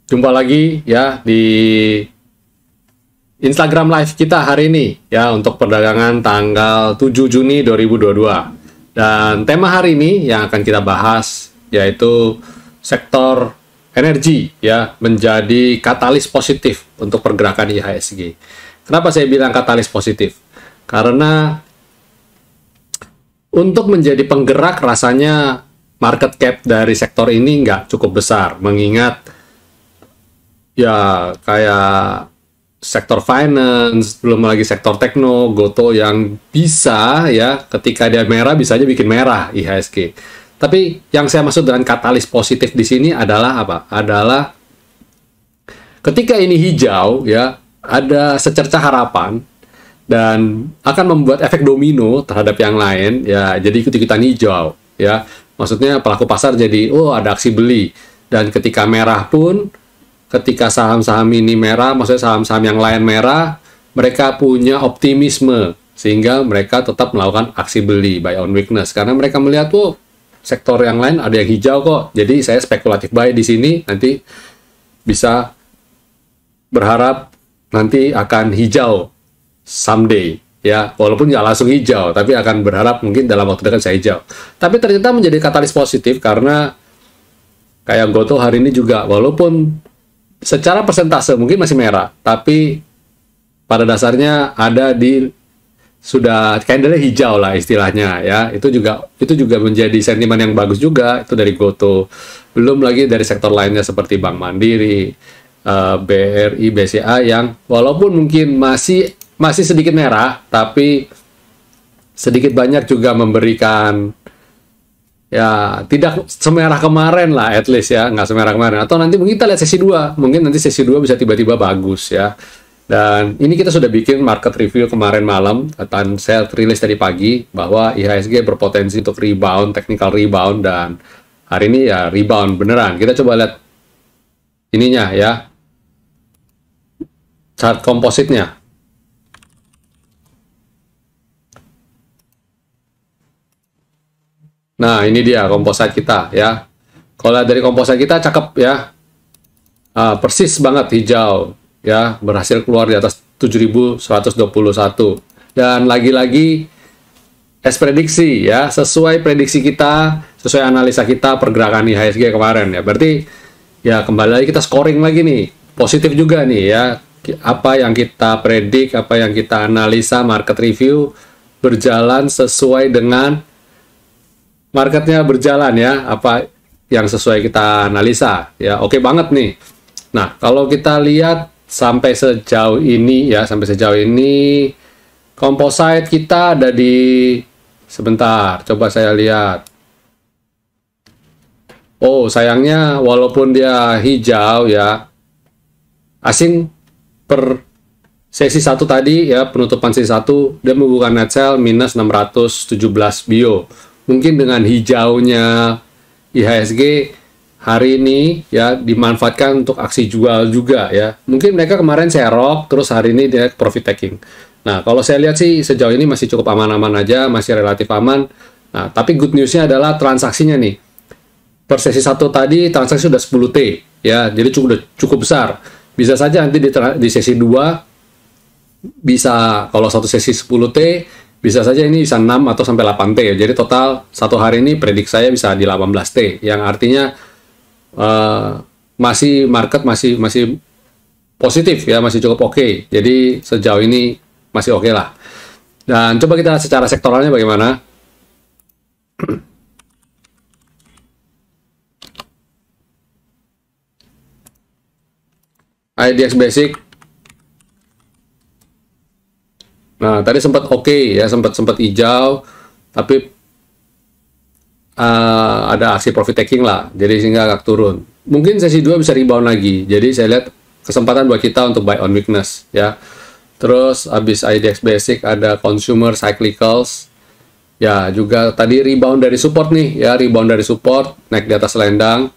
Jumpa lagi ya di Instagram Live kita hari ini ya untuk perdagangan tanggal 7 Juni 2022. Dan tema hari ini yang akan kita bahas yaitu sektor energi ya menjadi katalis positif untuk pergerakan IHSG. Kenapa saya bilang katalis positif? Karena untuk menjadi penggerak rasanya market cap dari sektor ini nggak cukup besar, mengingat ya kayak sektor finance, belum lagi sektor tekno, Goto yang bisa ya ketika dia merah bisa aja bikin merah IHSG. Tapi yang saya maksud dengan katalis positif di sini adalah apa? Adalah ketika ini hijau ya, ada secercah harapan dan akan membuat efek domino terhadap yang lain ya, jadi ikut-ikutan hijau ya. Maksudnya pelaku pasar jadi ada aksi beli, dan ketika merah pun, ketika saham-saham ini merah, maksudnya saham-saham yang lain merah, mereka punya optimisme sehingga mereka tetap melakukan aksi beli buy on weakness karena mereka melihat sektor yang lain ada yang hijau kok. Jadi saya spekulatif buy di sini, nanti bisa berharap nanti akan hijau someday ya, walaupun nggak langsung hijau, tapi akan berharap mungkin dalam waktu dekat saya hijau. Tapi ternyata menjadi katalis positif karena kayak Goto hari ini juga, walaupun secara persentase mungkin masih merah, tapi pada dasarnya ada di sudah candle hijau lah istilahnya ya. Itu juga menjadi sentimen yang bagus juga itu dari Goto. Belum lagi dari sektor lainnya seperti Bank Mandiri, BRI, BCA yang walaupun mungkin masih sedikit merah, tapi sedikit banyak juga memberikan ya tidak semerah kemarin lah, at least ya, nggak semerah kemarin. Atau nanti mungkin kita lihat sesi 2, mungkin nanti sesi 2 bisa tiba-tiba bagus ya. Dan ini kita sudah bikin market review kemarin malam, dan saya rilis tadi pagi bahwa IHSG berpotensi untuk rebound, technical rebound, dan hari ini ya rebound beneran. Kita coba lihat ininya ya, chart kompositnya. Nah, ini dia komposit kita ya. Kalau lihat dari komposit kita cakep ya. Persis banget hijau ya, berhasil keluar di atas 7.121. Dan lagi-lagi prediksi ya, sesuai prediksi kita, sesuai analisa kita pergerakan IHSG kemarin ya. Berarti ya kembali lagi kita scoring lagi nih. Positif juga nih ya. Apa yang kita predik, apa yang kita analisa market review berjalan sesuai dengan marketnya berjalan ya, apa yang sesuai kita analisa ya, oke banget nih. Nah, kalau kita lihat sampai sejauh ini ya, komposit kita ada di, sebentar, coba saya lihat. Sayangnya walaupun dia hijau ya, asing per sesi 1 tadi ya, penutupan sesi 1 dia membuka net sell minus 617 bio. Mungkin dengan hijaunya IHSG hari ini ya dimanfaatkan untuk aksi jual juga ya. Mungkin mereka kemarin serok, terus hari ini dia profit taking. Nah, kalau saya lihat sih sejauh ini masih cukup aman-aman aja, masih relatif aman. Nah, tapi good news-nya adalah transaksinya nih. Per sesi 1 tadi transaksi sudah 10T ya, jadi cukup besar. Bisa saja nanti di sesi 2 bisa, kalau satu sesi 10T, bisa saja ini bisa 6 atau sampai 8T ya. Jadi total satu hari ini predik saya bisa di 18T, yang artinya market masih positif ya, masih cukup oke. Jadi sejauh ini masih oke lah. Dan coba kita secara sektoralnya bagaimana. IDX Basic. Nah, tadi sempat oke ya, sempat hijau, tapi ada aksi profit taking lah, jadi sehingga agak turun. Mungkin sesi 2 bisa rebound lagi, jadi saya lihat kesempatan buat kita untuk buy on weakness ya. Terus habis IDX Basic ada Consumer Cyclicals ya, juga tadi rebound dari support nih ya, naik di atas selendang.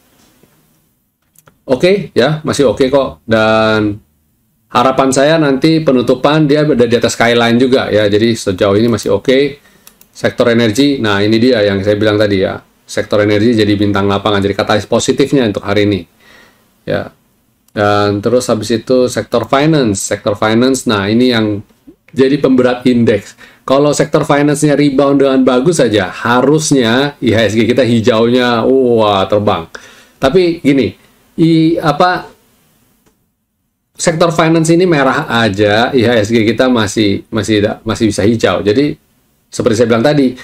Oke ya, masih oke kok. Dan harapan saya nanti penutupan dia berada di atas skyline juga ya. Jadi sejauh ini masih oke. Sektor energi, nah ini dia yang saya bilang tadi ya. Sektor energi jadi bintang lapangan, jadi katalis positifnya untuk hari ini. Ya. Dan terus habis itu sektor finance. Sektor finance, nah ini yang jadi pemberat indeks. Kalau sektor finance-nya rebound dengan bagus saja, harusnya IHSG kita hijaunya, wah terbang. Tapi gini, sektor finance ini merah aja, IHSG kita masih bisa hijau. Jadi seperti saya bilang tadi,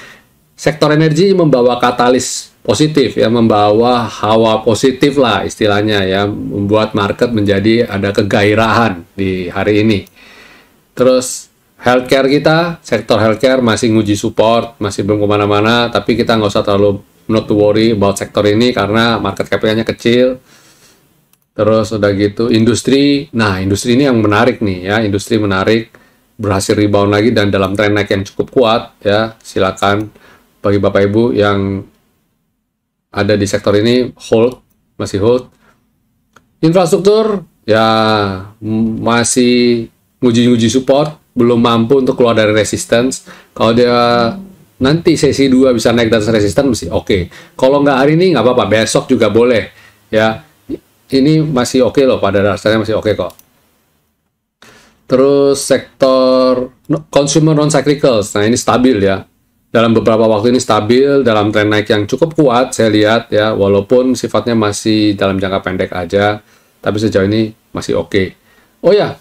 sektor energi membawa katalis positif ya, membawa hawa positif lah istilahnya ya, membuat market menjadi ada kegairahan di hari ini. Terus healthcare kita, sektor healthcare masih nguji support, masih belum kemana-mana, tapi kita nggak usah terlalu not to worry about sektor ini karena market cap-nya kecil. Terus udah gitu industri, nah industri ini yang menarik nih ya, industri menarik, berhasil rebound lagi dan dalam tren naik yang cukup kuat ya. Silakan bagi Bapak Ibu yang ada di sektor ini masih hold. Infrastruktur ya masih nguji support, belum mampu untuk keluar dari resistance. Kalau dia nanti sesi 2 bisa naik dan resistance masih oke. Kalau nggak hari ini nggak apa-apa, besok juga boleh ya. Ini masih oke loh, pada dasarnya masih oke kok. Terus sektor consumer non-cyclicals, nah ini stabil ya. Dalam beberapa waktu ini stabil, dalam tren naik yang cukup kuat saya lihat ya, walaupun sifatnya masih dalam jangka pendek aja, tapi sejauh ini masih oke. Oh ya,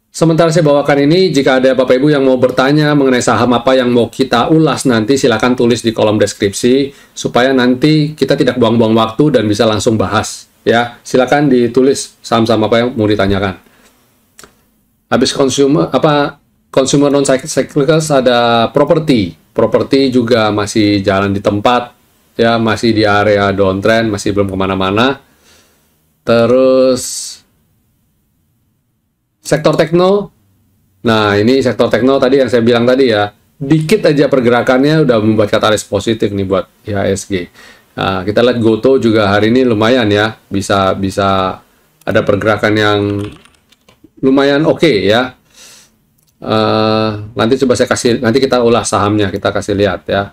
sementara saya bawakan ini, jika ada Bapak Ibu yang mau bertanya mengenai saham apa yang mau kita ulas nanti, silakan tulis di kolom deskripsi, supaya nanti kita tidak buang-buang waktu dan bisa langsung bahas. Ya, silakan ditulis saham-saham apa yang mau ditanyakan. Habis consumer non cyclicals ada properti juga masih jalan di tempat ya, masih di area downtrend, masih belum kemana-mana. Terus sektor tekno, nah ini sektor tekno tadi yang saya bilang tadi ya, dikit aja pergerakannya udah membuat katalis positif nih buat IHSG. Nah, kita lihat Goto juga hari ini lumayan ya, bisa ada pergerakan yang lumayan oke ya. Nanti coba nanti kita ulas sahamnya, kita kasih lihat ya.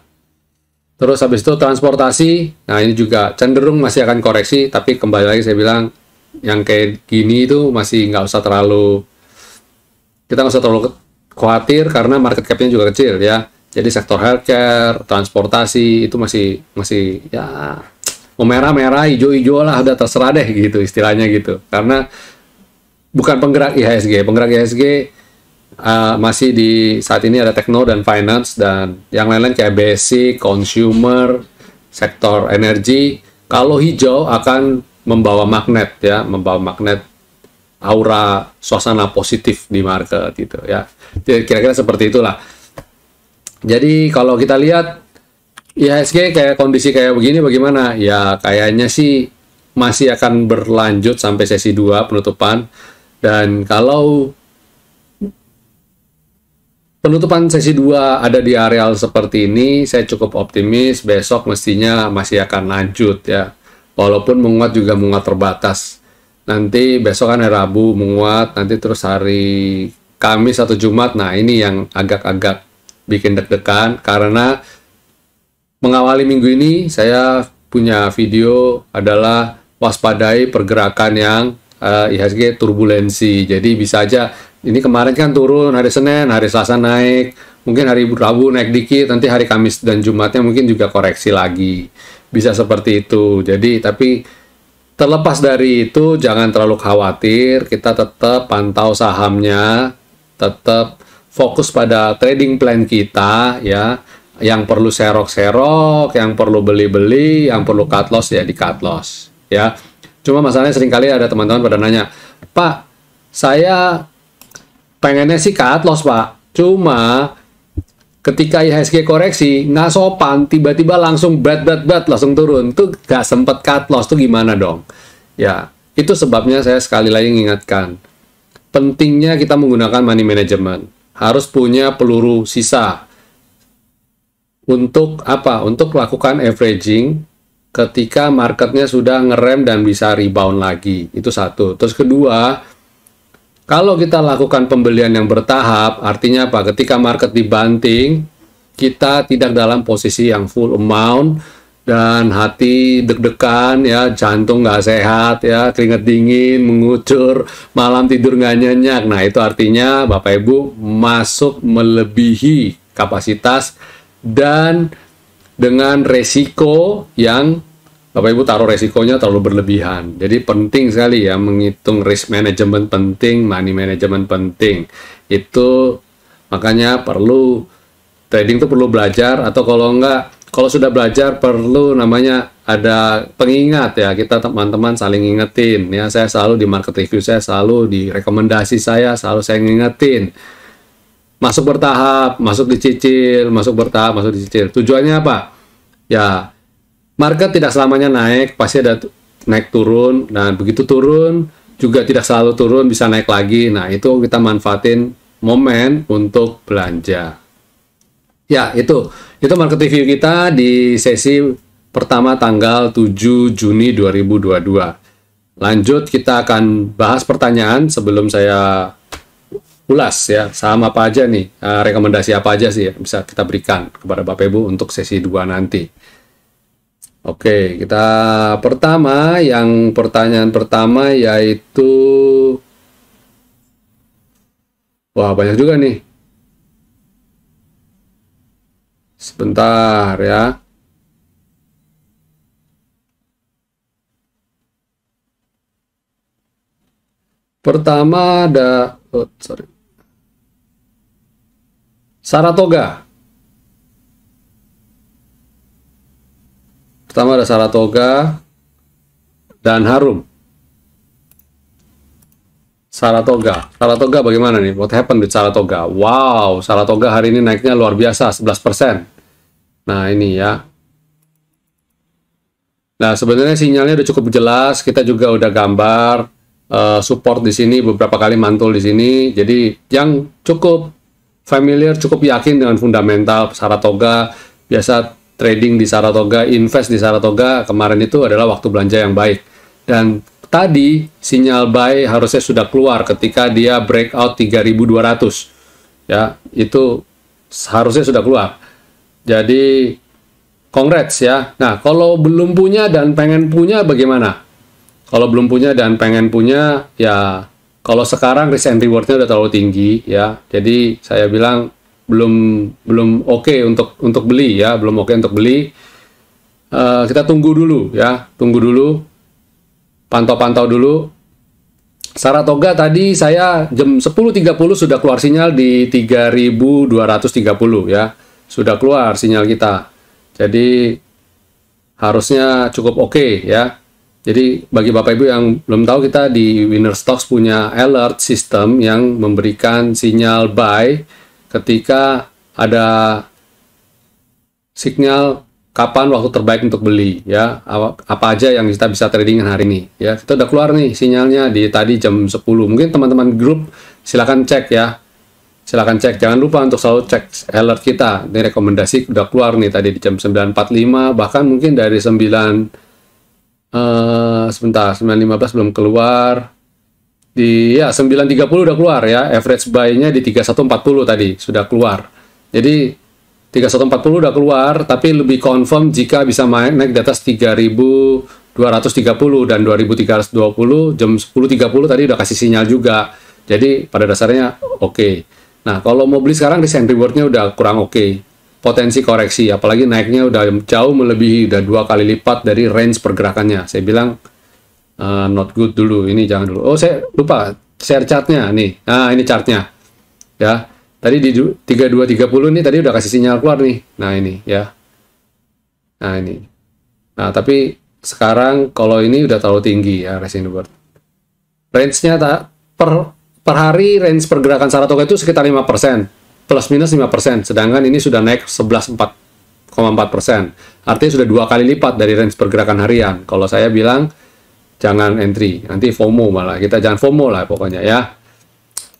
Terus habis itu transportasi, nah ini juga cenderung masih akan koreksi, tapi kembali lagi saya bilang yang kayak gini itu masih kita nggak usah terlalu khawatir karena market cap-nya juga kecil ya. Jadi sektor healthcare, transportasi itu masih ya mau merah-merah, hijau-hijau lah, udah terserah deh gitu istilahnya gitu. Karena bukan penggerak IHSG, masih di saat ini ada techno dan finance dan yang lain-lain kayak basic, consumer, sektor energi. Kalau hijau akan membawa magnet ya, aura suasana positif di market gitu ya. Kira-kira seperti itulah. Jadi kalau kita lihat IHSG kayak kondisi kayak begini bagaimana? Ya kayaknya sih masih akan berlanjut sampai sesi 2 penutupan. Dan kalau penutupan sesi 2 ada di areal seperti ini, saya cukup optimis besok mestinya masih akan lanjut ya. Walaupun menguat juga menguat terbatas. Nanti besok kan hari Rabu menguat, nanti terus hari Kamis atau Jumat. Nah ini yang agak-agak bikin deg-degan karena mengawali minggu ini saya punya video adalah waspadai pergerakan yang IHSG turbulensi. Jadi bisa aja ini kemarin kan turun hari Senin, hari Selasa naik, mungkin hari Rabu naik dikit, nanti hari Kamis dan Jumatnya mungkin juga koreksi lagi. Bisa seperti itu. Jadi tapi terlepas dari itu jangan terlalu khawatir, kita tetap pantau sahamnya, tetap fokus pada trading plan kita ya, yang perlu serok-serok, yang perlu beli-beli, yang perlu cut loss ya di cut loss ya. Cuma masalahnya seringkali ada teman-teman pada nanya, Pak, saya pengennya sih cut loss Pak, cuma ketika IHSG koreksi nggak sopan, tiba-tiba langsung bat langsung turun, tuh nggak sempet cut loss, tuh gimana dong? Ya itu sebabnya saya sekali lagi mengingatkan, pentingnya kita menggunakan money management. Harus punya peluru sisa. Untuk apa? Untuk lakukan averaging ketika marketnya sudah ngerem dan bisa rebound lagi. Itu satu. Terus kedua, kalau kita lakukan pembelian yang bertahap, artinya apa? Ketika market dibanting, kita tidak dalam posisi yang full amount, dan hati deg-degan ya, jantung nggak sehat ya, keringat dingin, mengucur, malam tidur nggak nyenyak. Nah, itu artinya Bapak Ibu masuk melebihi kapasitas dan dengan resiko yang Bapak Ibu taruh resikonya terlalu berlebihan. Jadi penting sekali ya menghitung risk management penting, money management penting. Itu makanya perlu trading itu perlu belajar, atau kalau sudah belajar perlu namanya ada pengingat ya, kita teman-teman saling ingetin ya. Saya selalu di market review, saya selalu di rekomendasi selalu saya ngingetin. Masuk bertahap, masuk dicicil, masuk bertahap, masuk dicicil. Tujuannya apa? Ya, market tidak selamanya naik, pasti ada naik turun. Nah, begitu turun juga tidak selalu turun, bisa naik lagi. Nah, itu kita manfaatin momen untuk belanja. Ya, itu market review kita di sesi pertama tanggal 7 Juni 2022. Lanjut, kita akan bahas pertanyaan sebelum saya ulas ya, saham apa aja nih, rekomendasi apa aja sih yang bisa kita berikan kepada Bapak Ibu untuk sesi 2 nanti. Oke, kita pertanyaan pertama yaitu, wah banyak juga nih. Sebentar ya. Pertama ada, Saratoga. Pertama ada Saratoga dan Harum. Saratoga bagaimana nih? What happened with Saratoga? Wow, Saratoga hari ini naiknya luar biasa, 11%. Nah, ini ya. Nah, sebenarnya sinyalnya udah cukup jelas. Kita juga udah gambar support di sini, beberapa kali mantul di sini. Jadi, yang cukup familiar, cukup yakin dengan fundamental Saratoga, biasa trading di Saratoga, invest di Saratoga, kemarin itu adalah waktu belanja yang baik. Dan tadi sinyal buy harusnya sudah keluar ketika dia breakout 3.200. Ya, itu harusnya sudah keluar. Jadi congrats ya. Nah, kalau belum punya dan pengen punya bagaimana? Kalau belum punya dan pengen punya, ya kalau sekarang risk and reward-nya udah terlalu tinggi ya. Jadi saya bilang belum oke untuk beli ya, belum oke untuk beli. Kita tunggu dulu ya, pantau-pantau dulu. Saratoga tadi saya jam 10.30 sudah keluar sinyal di 3.230 ya, sudah keluar sinyal kita. Jadi harusnya cukup oke ya. Jadi bagi Bapak Ibu yang belum tahu, kita di Winner Stocks punya alert system yang memberikan sinyal buy ketika ada sinyal kapan waktu terbaik untuk beli ya, apa aja yang kita bisa tradingin hari ini ya. Kita udah keluar nih sinyalnya di tadi jam 10. Mungkin teman-teman grup silakan cek ya, silakan cek. Jangan lupa untuk selalu cek alert kita. Ini rekomendasi udah keluar nih tadi di jam 9.45, bahkan mungkin dari 9.15 belum keluar. Di ya 9.30 udah keluar ya, average buy-nya di 31.40 tadi sudah keluar. Jadi 31.40 udah keluar, tapi lebih confirm jika bisa naik di atas 3.230 dan 2.320. Jam 10.30 tadi udah kasih sinyal juga. Jadi pada dasarnya oke. Nah, kalau mau beli sekarang risk and reward-nya udah kurang oke. Potensi koreksi, apalagi naiknya udah jauh melebihi, udah 2 kali lipat dari range pergerakannya. Saya bilang not good dulu, ini jangan dulu. Oh, saya lupa share chartnya nih. Nah, ini chartnya ya. Tadi di 3230 nih tadi udah kasih sinyal keluar nih. Nah, ini ya. Nah, ini. Nah, tapi sekarang kalau ini udah terlalu tinggi ya risk and reward. Range-nya per hari range pergerakan Saratoga itu sekitar 5%, plus minus 5%, sedangkan ini sudah naik 11,4%. Artinya sudah 2 kali lipat dari range pergerakan harian. Kalau saya bilang jangan entry, nanti FOMO malah. Kita jangan FOMO lah pokoknya ya.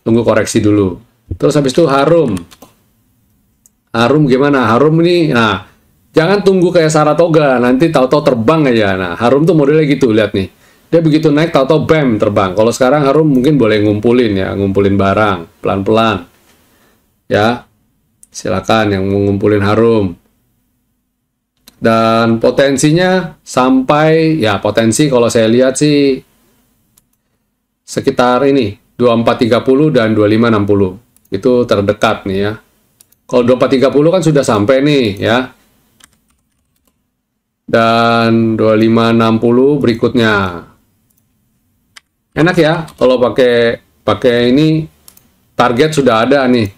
Tunggu koreksi dulu. Terus habis itu Harum. Harum gimana? Harum ini, nah, jangan tunggu kayak Saratoga, nanti tahu-tahu terbang aja. Nah, Harum tuh modelnya gitu, lihat nih. Dia begitu naik, tahu-tahu bam, terbang. Kalau sekarang Harum mungkin boleh ngumpulin ya, ngumpulin barang, pelan-pelan. Ya, silakan yang mau ngumpulin Harum. Dan potensinya sampai, ya potensi kalau saya lihat sih sekitar ini 2430 dan 2560 itu terdekat nih ya. Kalau 2430 kan sudah sampai nih ya, dan 2560 berikutnya enak ya kalau pakai ini, target sudah ada nih.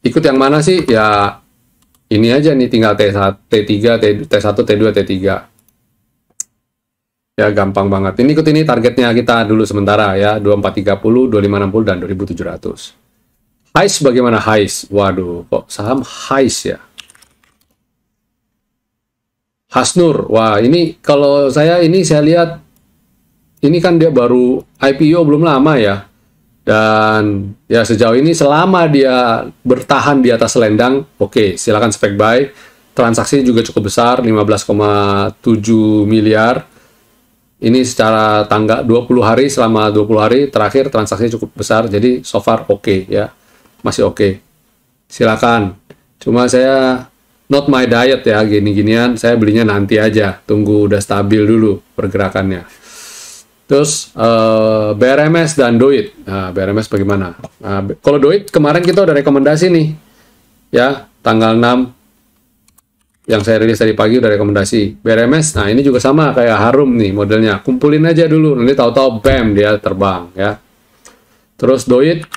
Ikut yang mana sih ya, ini aja nih, tinggal T1, T3, T1, T2, T3. Ya gampang banget. Ini ikut ini targetnya kita dulu sementara ya, 2430, 2560 dan 2700. Highs bagaimana highs? Waduh, kok saham highs ya? Hasnur. Wah, ini kalau saya lihat ini kan dia baru IPO belum lama ya. Dan ya sejauh ini selama dia bertahan di atas selendang, oke, silakan spek buy. Transaksi juga cukup besar, 15,7 miliar. Ini secara tanggal 20 hari, selama 20 hari terakhir transaksi cukup besar, jadi so far oke ya, masih oke. Silakan. Cuma saya not my diet ya, gini-ginian, saya belinya nanti aja, tunggu udah stabil dulu pergerakannya. Terus BRMS dan Doit. Nah, BRMS bagaimana? Nah, kalau Doit kemarin kita udah rekomendasi nih, ya tanggal 6 yang saya rilis tadi pagi udah rekomendasi. BRMS, nah ini juga sama kayak Harum nih modelnya. Kumpulin aja dulu, nanti tahu-tahu bam dia terbang ya. Terus Doit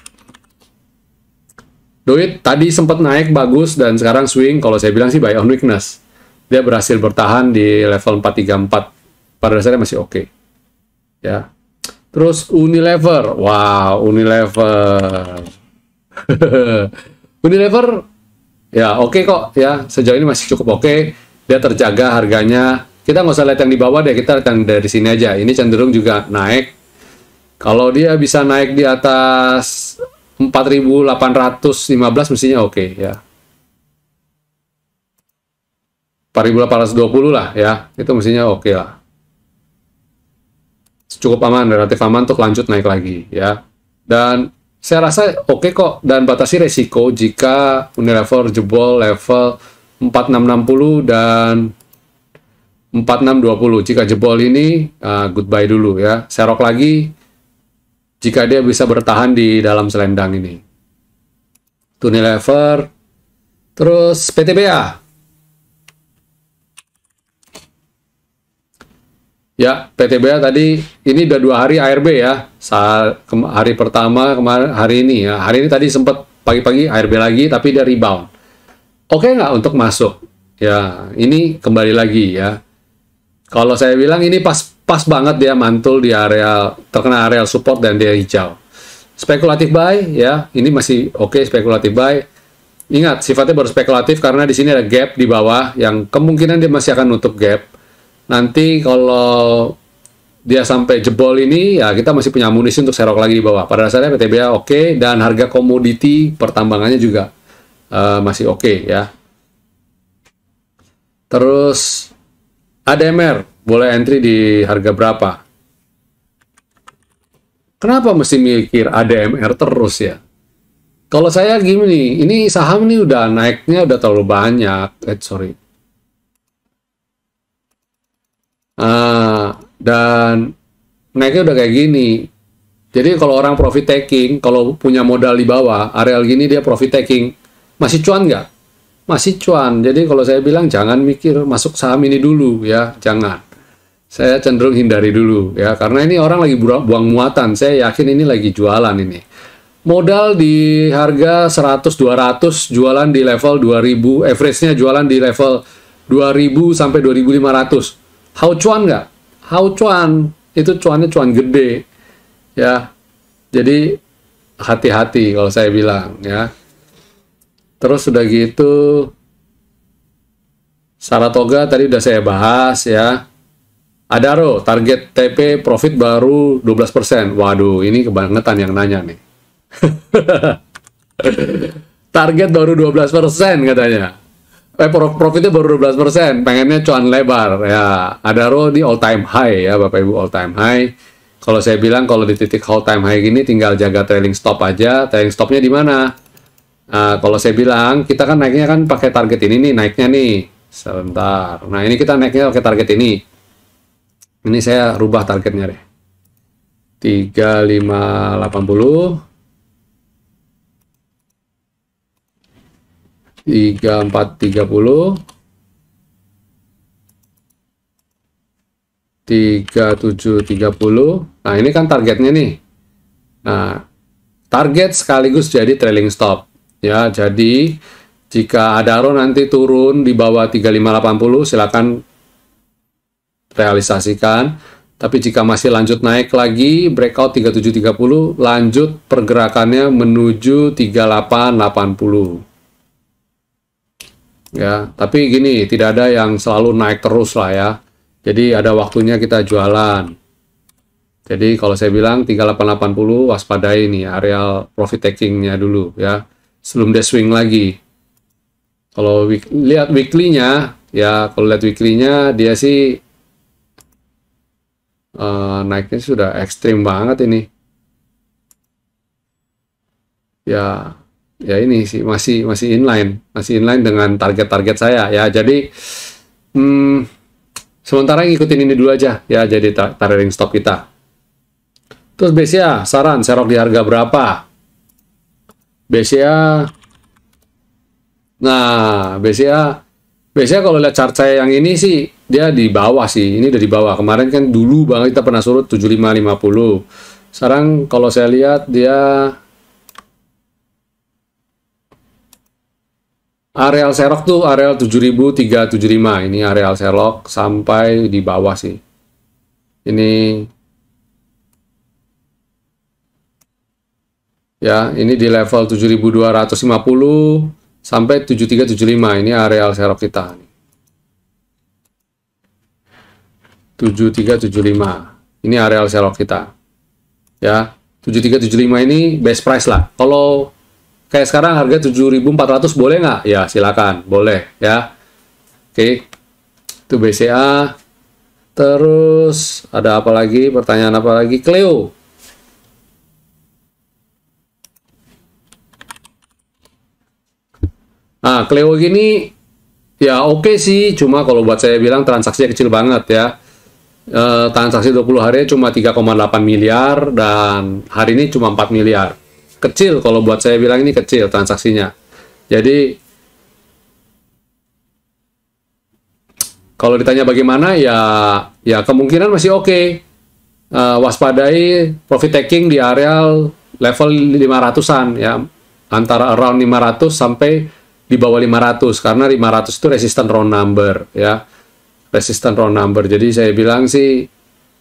tadi sempat naik bagus dan sekarang swing. Kalau saya bilang sih buy on weakness. Dia berhasil bertahan di level 434. Pada dasarnya masih oke. Ya. Terus Unilever. Wow, Unilever. Unilever ya oke kok ya, sejauh ini masih cukup oke. Dia terjaga harganya. Kita nggak usah lihat yang di bawah deh, kita lihat yang dari sini aja. Ini cenderung juga naik. Kalau dia bisa naik di atas 4.815 mestinya oke ya. 4.820 lah ya, itu mestinya oke lah. Cukup aman, relatif aman untuk lanjut naik lagi ya. Dan saya rasa oke kok, dan batasi resiko jika Unilever jebol level 4660 dan 4620. Jika jebol ini goodbye dulu ya. Serok lagi jika dia bisa bertahan di dalam selendang ini. Unilever. Terus PTBA. Ya, PTBA tadi ini udah 2 hari ARB ya. Hari pertama kemarin, hari ini ya. Hari ini tadi sempat pagi-pagi ARB lagi, tapi dia rebound. Oke nggak untuk masuk? Ya, ini kembali lagi ya. Kalau saya bilang ini pas banget dia mantul di area, terkena area support dan dia hijau. Spekulatif buy ya, ini masih oke spekulatif buy. Ingat, sifatnya baru spekulatif karena di sini ada gap di bawah yang kemungkinan dia masih akan nutup gap. Nanti kalau dia sampai jebol ini, ya kita masih punya amunisi untuk serok lagi di bawah. Pada dasarnya PTBA oke, dan harga komoditi pertambangannya juga masih oke ya. Terus ADMR, boleh entry di harga berapa? Kenapa mesti mikir ADMR terus ya? Kalau saya gini, ini saham ini udah naiknya udah terlalu banyak. Dan naiknya udah kayak gini. Jadi kalau orang profit taking, kalau punya modal di bawah, areal gini dia profit taking, masih cuan nggak? Masih cuan. Jadi kalau saya bilang jangan mikir masuk saham ini dulu ya, jangan. Saya cenderung hindari dulu ya, karena ini orang lagi buang muatan. Saya yakin ini lagi jualan ini. Modal di harga 100-200, jualan di level 2000, average-nya jualan di level 2000 sampai 2500. How cuan nggak? How cuan? Itu cuannya cuan gede. Ya. Jadi hati-hati kalau saya bilang ya. Terus udah gitu Saratoga tadi udah saya bahas ya. Adaro target TP profit baru 12%. Waduh, ini kebangetan yang nanya nih. Target baru 12% katanya. Profitnya baru 12%, pengennya cuan lebar ya. Adaro di all time high ya Bapak Ibu, all time high. Kalau saya bilang kalau di titik all time high gini tinggal jaga trailing stop aja. Trailing stopnya di mana? Nah, kalau saya bilang kita kan naiknya kan pakai target ini nih, naiknya nih Sebentar. Nah, ini kita naiknya oke target ini. Ini saya rubah targetnya deh. 3580, 3430, 3730. Nah, ini kan targetnya nih. Nah, target sekaligus jadi trailing stop. Ya, jadi jika Adaro nanti turun di bawah 3580, silakan realisasikan. Tapi jika masih lanjut naik lagi, breakout 3730, lanjut pergerakannya menuju 3880. Ya, tapi gini, tidak ada yang selalu naik terus lah ya. Jadi ada waktunya kita jualan. Jadi kalau saya bilang 3880 waspadai nih areal profit takingnya dulu ya. Sebelum dia swing lagi. Kalau lihat weekly-nya, ya kalau lihat weekly-nya dia sih naiknya sudah ekstrim banget ini. Ya, ya ini sih masih inline dengan target-target saya ya. Jadi sementara ngikutin ini dulu aja ya. Jadi trailing stop kita. Terus BCA, saran serok di harga berapa? BCA, nah BCA kalau lihat chart saya yang ini sih dia di bawah sih. Ini udah di bawah. Kemarin kan dulu banget kita pernah surut 7550. Sekarang kalau saya lihat dia areal serok tuh areal 7375. Ini areal serok sampai di bawah sih. Ini ya, ini di level 7250 sampai 7375. Ini areal serok kita. 7375. Ini areal serok kita. Ya, 7375 ini best price lah. Kalau kayak sekarang harga 7400 boleh nggak? Ya, silakan. Boleh ya. Oke. Itu BCA. Terus ada apa lagi? Pertanyaan apa lagi? Cleo. Nah, Cleo gini ya oke sih, cuma kalau buat saya bilang transaksinya kecil banget ya. Transaksi 20 hari cuma 3,8 miliar dan hari ini cuma 4 miliar. Kecil kalau buat saya bilang ini kecil transaksinya. Jadi kalau ditanya bagaimana ya kemungkinan masih oke. Waspadai profit taking di areal level 500-an ya. Antara around 500 sampai di bawah 500 karena 500 itu resistant round number ya, resistant round number. Jadi saya bilang sih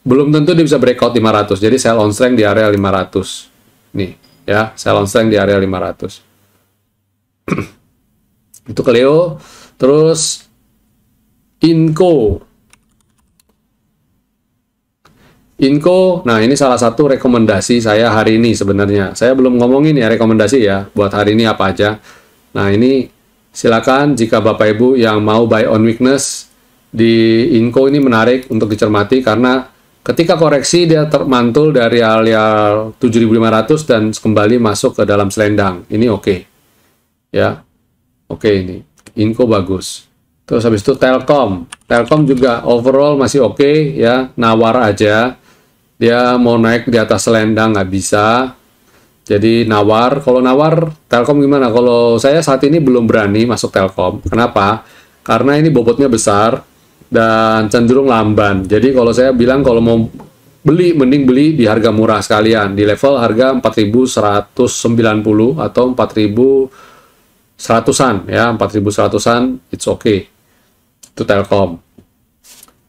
belum tentu dia bisa breakout 500. Jadi sell on strength di area 500 nih ya, sell on strength di area 500. Itu Cleo. Terus Inco, nah ini salah satu rekomendasi saya hari ini sebenarnya. Saya belum ngomongin ya rekomendasi ya buat hari ini apa aja. Nah ini silakan jika Bapak Ibu yang mau buy on weakness di Inco ini menarik untuk dicermati karena ketika koreksi dia termantul dari area 7.500 dan kembali masuk ke dalam selendang. Ini oke. Ya. Oke ini. Inco bagus. Terus habis itu Telkom. Telkom juga overall masih oke ya, nawar aja. Dia mau naik di atas selendang nggak bisa. Jadi nawar, kalau nawar Telkom gimana? Kalau saya saat ini belum berani masuk Telkom. Kenapa? Karena ini bobotnya besar dan cenderung lamban. Jadi kalau saya bilang kalau mau beli, mending beli di harga murah sekalian. Di level harga 4.190 atau 4.100-an ya, 4.100-an it's okay. Itu Telkom.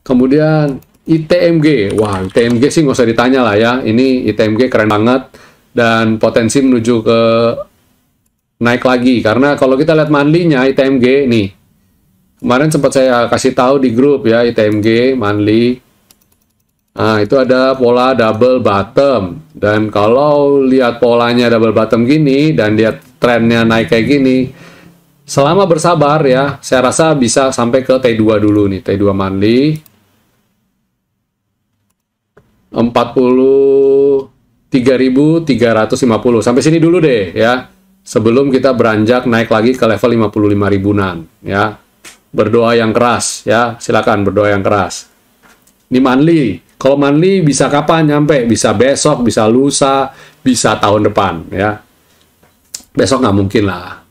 Kemudian ITMG. Wah, ITMG sih nggak usah ditanya lah ya. Ini ITMG keren banget. Dan potensi menuju ke naik lagi karena kalau kita lihat monthly-nya ITMG nih kemarin sempat saya kasih tahu di grup ya ITMG monthly. Nah itu ada pola double bottom dan kalau lihat polanya double bottom gini dan lihat trennya naik kayak gini selama bersabar ya saya rasa bisa sampai ke T2 dulu nih, T2 monthly 3.350 sampai sini dulu deh ya sebelum kita beranjak naik lagi ke level 55 ribuan ya. berdoa yang keras ya, silakan berdoa yang keras. Ini monthly. Kalau monthly bisa kapan nyampe? Bisa besok, bisa lusa, bisa tahun depan ya. Besok nggak mungkin lah.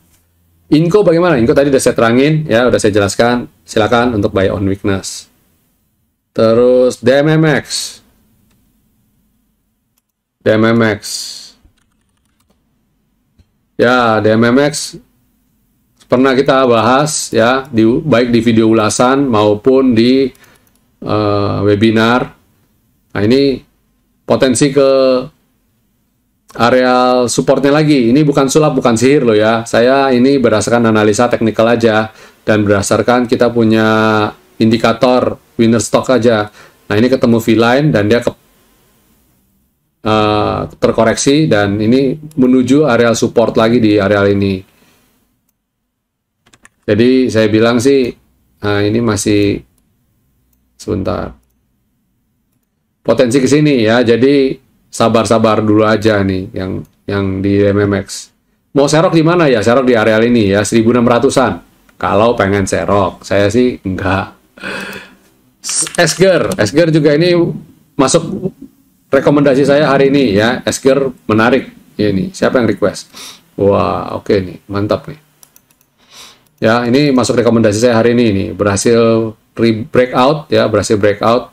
Inco bagaimana? Inco tadi udah saya terangin ya, udah saya jelaskan. Silakan untuk buy on weakness. Terus DMMX. Ya, DMMX pernah kita bahas ya, baik di video ulasan maupun di webinar. Nah, ini potensi ke areal supportnya lagi. Ini bukan sulap, bukan sihir loh ya. Saya ini berdasarkan analisa teknikal aja dan berdasarkan kita punya indikator winner stock aja. Nah, ini ketemu V-line dan dia terkoreksi dan ini menuju areal support lagi di areal ini. Jadi saya bilang sih, ini masih sebentar. Potensi ke sini ya. Jadi sabar-sabar dulu aja nih yang di MMX. Mau serok di mana ya? Serok di areal ini ya, 1600-an. Kalau pengen serok, saya sih enggak. Esger juga ini masuk rekomendasi saya hari ini ya. Esger menarik ini. Siapa yang request? Wah, oke nih, mantap nih. Ya, ini masuk rekomendasi saya hari ini nih. Berhasil breakout ya, berhasil breakout.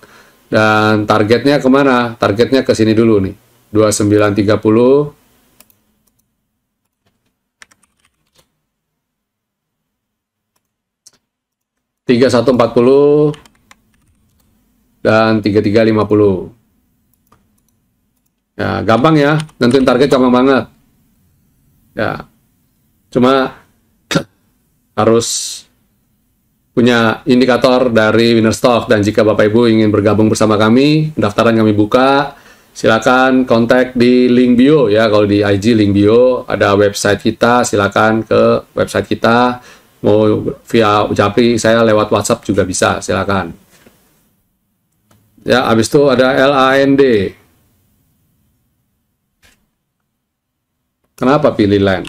Dan targetnya kemana? Targetnya ke sini dulu nih. 2930. (3140) dan 3350. Ya, gampang ya. Nentuin target gampang banget. Ya. Cuma harus punya indikator dari winner stock, dan jika Bapak Ibu ingin bergabung bersama kami, pendaftaran kami buka, silakan kontak di link bio ya. Kalau di IG link bio ada website kita, silakan ke website kita. Mau via Japri saya lewat WhatsApp juga bisa, silakan. Ya, habis itu ada LAND. Kenapa pilih LAND?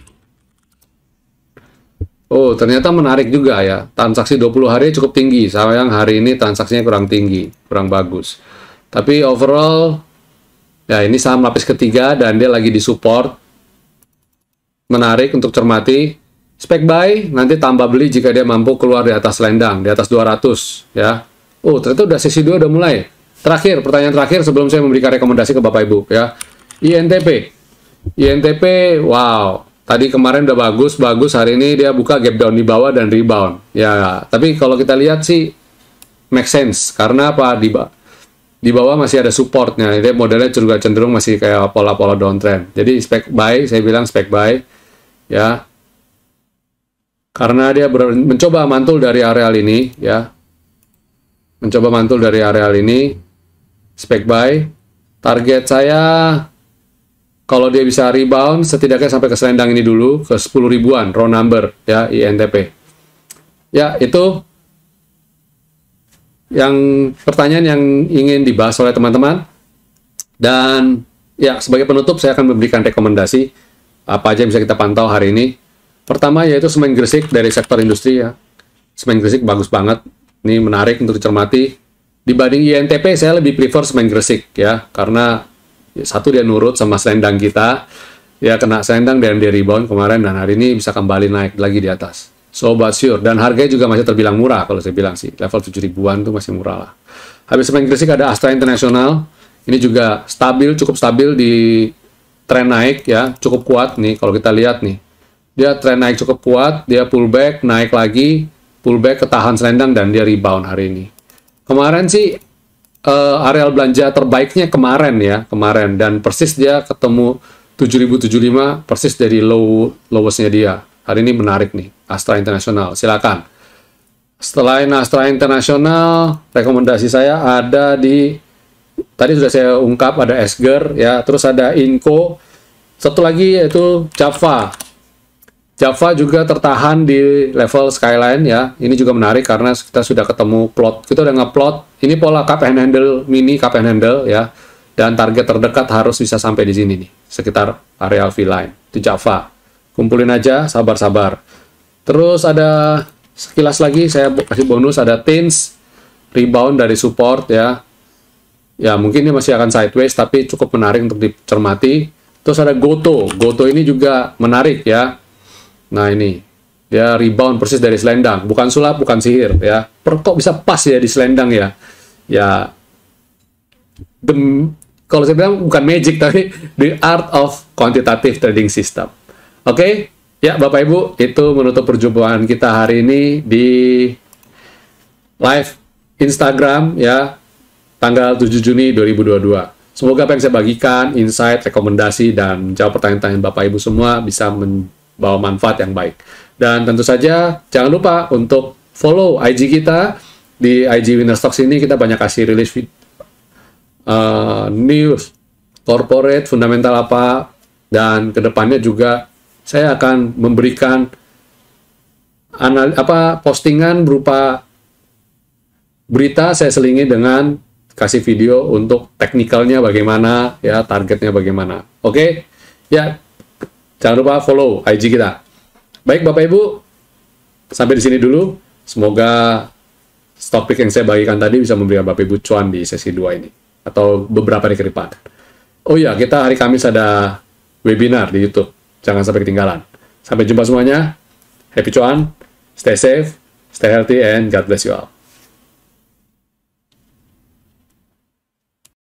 Oh, ternyata menarik juga ya. Transaksi 20 hari cukup tinggi. Sayang hari ini transaksinya kurang tinggi, kurang bagus. Tapi overall, ya ini saham lapis ketiga dan dia lagi di support. Menarik untuk cermati. Spek buy, nanti tambah beli jika dia mampu keluar di atas selendang, di atas 200 ya. Oh, ternyata udah sesi 2 udah mulai. Terakhir, pertanyaan terakhir sebelum saya memberikan rekomendasi ke Bapak Ibu ya. INTP, wow. Tadi kemarin udah bagus, hari ini dia buka gap down di bawah dan rebound. Ya, tapi kalau kita lihat sih make sense. Karena apa? Di bawah masih ada supportnya. Dia modelnya juga cenderung masih kayak pola-pola downtrend. Jadi spek buy, saya bilang spek buy. Ya. Karena dia mencoba mantul dari areal ini. Ya. Mencoba mantul dari areal ini. Spek buy. Target saya, kalau dia bisa rebound, setidaknya sampai ke selendang ini dulu, ke 10 ribuan, round number, ya, INTP. Ya, itu yang pertanyaan yang ingin dibahas oleh teman-teman. Dan, ya, sebagai penutup, saya akan memberikan rekomendasi apa aja yang bisa kita pantau hari ini. Pertama, yaitu semen Gresik dari sektor industri, ya. Semen Gresik bagus banget. Ini menarik untuk dicermati. Dibanding INTP, saya lebih prefer semen Gresik, ya, karena satu dia nurut sama selendang kita, dia kena selendang dan dia rebound kemarin, dan hari ini bisa kembali naik lagi di atas. So but sure, dan harganya juga masih terbilang murah kalau saya bilang sih, level 7 ribuan tuh masih murah lah. Habis semen Gresik ada Astra International, ini juga stabil, cukup stabil di tren naik ya, cukup kuat nih kalau kita lihat nih. Dia tren naik cukup kuat, dia pullback, naik lagi, pullback, ketahan selendang dan dia rebound hari ini. Kemarin sih areal belanja terbaiknya kemarin ya, dan persis dia ketemu 7075, persis dari lowestnya dia. Hari ini menarik nih, Astra International, silakan. Selain Astra International, rekomendasi saya ada di, tadi sudah saya ungkap, ada Esger ya, terus ada Inco, satu lagi yaitu Java. Java juga tertahan di level skyline ya. Ini juga menarik karena kita sudah ketemu plot. Kita udah ngeplot. Ini pola cup and handle, mini cup and handle ya. Dan target terdekat harus bisa sampai di sini nih, sekitar areal V-line. Itu Java. Kumpulin aja, sabar-sabar. Terus ada sekilas lagi saya kasih bonus, ada Teens rebound dari support ya. Ya, mungkin ini masih akan sideways tapi cukup menarik untuk dicermati. Terus ada Goto. Goto ini juga menarik ya. Nah, ini dia rebound persis dari selendang, bukan sulap, bukan sihir ya. Kok bisa pas ya di selendang ya? Ya, kalau saya bilang bukan magic tapi the art of quantitative trading system. Oke, ya Bapak Ibu, itu menutup perjumpaan kita hari ini di live Instagram ya, tanggal 7 Juni 2022. Semoga apa yang saya bagikan, insight, rekomendasi, dan jawab pertanyaan-pertanyaan Bapak Ibu semua bisa membawa manfaat yang baik. Dan tentu saja jangan lupa untuk follow IG kita. Di IG Winner Stocks ini kita banyak kasih rilis news, corporate, fundamental apa, dan kedepannya juga saya akan memberikan postingan berupa berita saya selingi dengan kasih video untuk teknikalnya bagaimana, ya targetnya bagaimana. Oke, ya jangan lupa follow IG kita. Baik Bapak Ibu, sampai di sini dulu. Semoga topik yang saya bagikan tadi bisa memberikan Bapak Ibu cuan di sesi 2 ini atau beberapa hari ke depan. Oh iya, kita hari Kamis ada webinar di YouTube. Jangan sampai ketinggalan. Sampai jumpa semuanya. Happy cuan, stay safe, stay healthy, and God bless you all.